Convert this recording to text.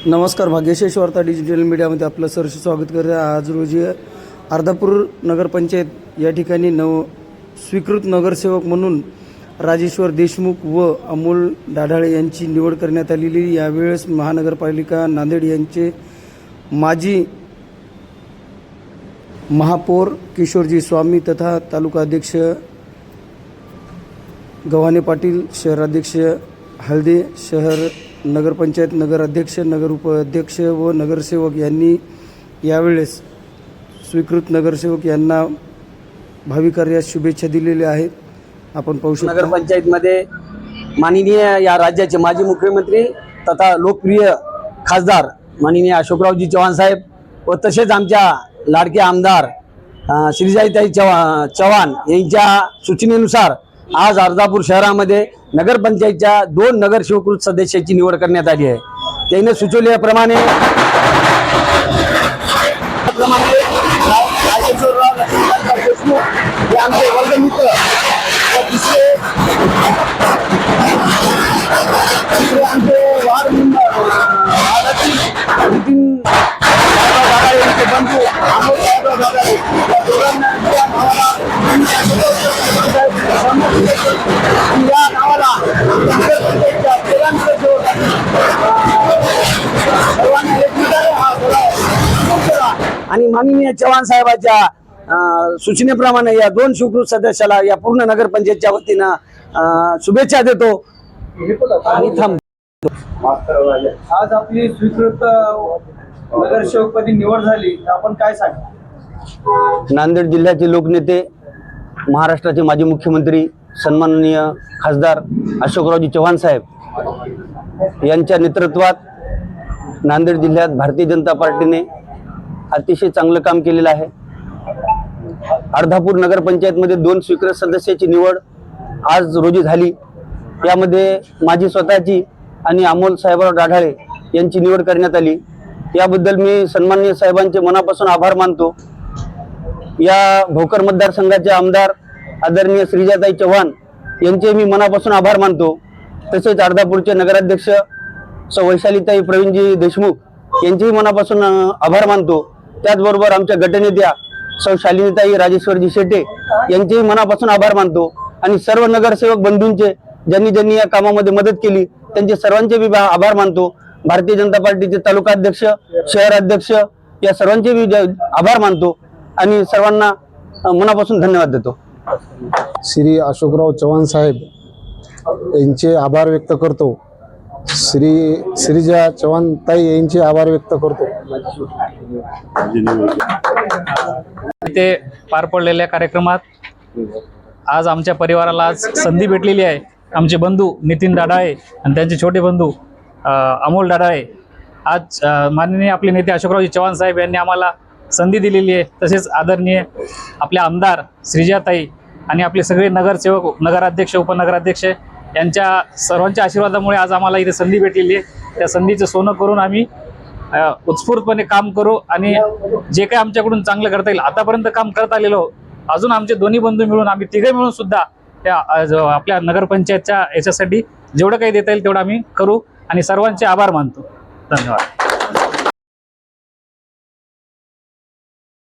नमस्कार, भाग्यशेष वार्ता डिजिटल मीडियामध्ये आपलं सहर्ष स्वागत करत आहे। आज रोजी अर्धापूर नगरपंचायत या ठिकाणी स्वीकृत नगरसेवक म्हणून राजेश्वर देशमुख व अमोल डाढाळे यांची निवड करण्यात आलेली। यावेळेस महानगरपालिका नांदेड यांचे माजी महापौर किशोरजी स्वामी तथा तालुका अध्यक्ष गव्हाणे पाटील, शहराध्यक्ष हळदे, शहर नगरपंचायत नगराध्यक्ष, नगर उपाध्यक्ष व नगरसेवक यांनी यावेळेस स्वीकृत नगरसेवक यांना भावी कार्यास शुभेच्छा दिलेल्या आहेत। आपण पाहू शकतो नगरपंचायतमध्ये माननीय या राज्याचे माजी मुख्यमंत्री तथा लोकप्रिय खासदार माननीय अशोकरावजी चव्हाण साहेब व तसेच आमच्या लाडके आमदार श्रीजाईताई चव्हाण यांच्या सूचनेनुसार आज अर्धापूर शहरामध्ये नगरपंचायतच्या 2 नगरसेवकृत सदस्याची निवड करण्यात आली आहे। त्यांनी सुचवल्याप्रमाणे आमचे वर्गमित्र आमचे वार्ड मेंबर नितीन यांचे बंधू आणि माननीय चव्हाण साहेबांच्या सूचनेप्रमाणे या 2 स्वीकृत सदस्याला या पूर्ण नगरपंचायतच्या वतीनं शुभेच्छा देतो आणि थांबतो। आज आपली स्वीकृत नगरसेवकपदी निवड झाली, आपण काय सांगा? नांदेड जिल्ह्याचे लोकनेते, महाराष्ट्राचे माजी मुख्यमंत्री सन्माननीय खासदार अशोकरावजी चव्हाण साहेब यांच्या नेतृत्वात नांदेड जिल्ह्यात भारतीय जनता पार्टीने अतिशय चांगलं काम केलेलं आहे। अर्धापूर नगरपंचायतमध्ये 2 स्वीकृत सदस्याची निवड आज रोजी झाली। यामध्ये माझी स्वतःची आणि अमोल साहेबराव डाढाळे यांची निवड करण्यात आली। याबद्दल मी सन्माननीय साहेबांचे मनापासून आभार मानतो। या भोकर मतदारसंघाचे आमदार आदरणीय श्रीजाताई चव्हाण यांचे मी मनापासून आभार मानतो। तसेच अर्धापूरचे नगराध्यक्ष सौ वैशालीताई प्रवीणजी देशमुख यांचेही मनापासून आभार मानतो। त्याचबरोबर आमच्या गटनेत्या सौ शालिनीताई राजेश्वरजी शेटे यांचेही मनापासून आभार मानतो आणि सर्व नगरसेवक बंधूंचे ज्यांनी या कामामध्ये मदत केली त्यांचे सर्वांचे मी आभार मानतो। भारतीय जनता पार्टीचे तालुका अध्यक्ष, शहर अध्यक्ष या सर्वांचे मी आभार मानतो आणि सर्वांना मनापासून धन्यवाद देतो। श्री अशोकराव चव्हाण साहेब यांचे आभार व्यक्त करतो। श्रीजा चव्हाण ताई यांचे आभार व्यक्त करतो। इथे पार पडलेल्या कार्यक्रमात आज आमच्या परिवाराला आज संधी भेटलेली आहे। आमचे बंधू नितीन डाढाळे आणि त्यांचे छोटे बंधू अमोल डाढाळे, आज माननीय आपले नेते अशोकरावजी चव्हाण साहेब यांनी आम्हाला संधी दिलेली आहे। तसेच आदरणीय आपले आमदार श्रीजाताई आणि आपले सगळे नगरसेवक, नगराध्यक्ष, उपनगराध्यक्ष यांच्या सर्वांच्या आशीर्वादामुळे आज आम्हाला इथे संधी भेटलेली आहे। त्या संधीचं सोनं करून आम्ही उत्स्फूर्तपणे काम करू आणि जे काही आमच्याकडून चांगलं करता येईल, आतापर्यंत काम करत आलेलो, अजून आमचे दोन्ही बंधू मिळून आम्ही तिघे मिळून सुद्धा त्या आपल्या नगरपंचायतच्या याच्यासाठी जेवढं काही देता येईल तेवढं आम्ही करू आणि सर्वांचे आभार मानतो। धन्यवाद।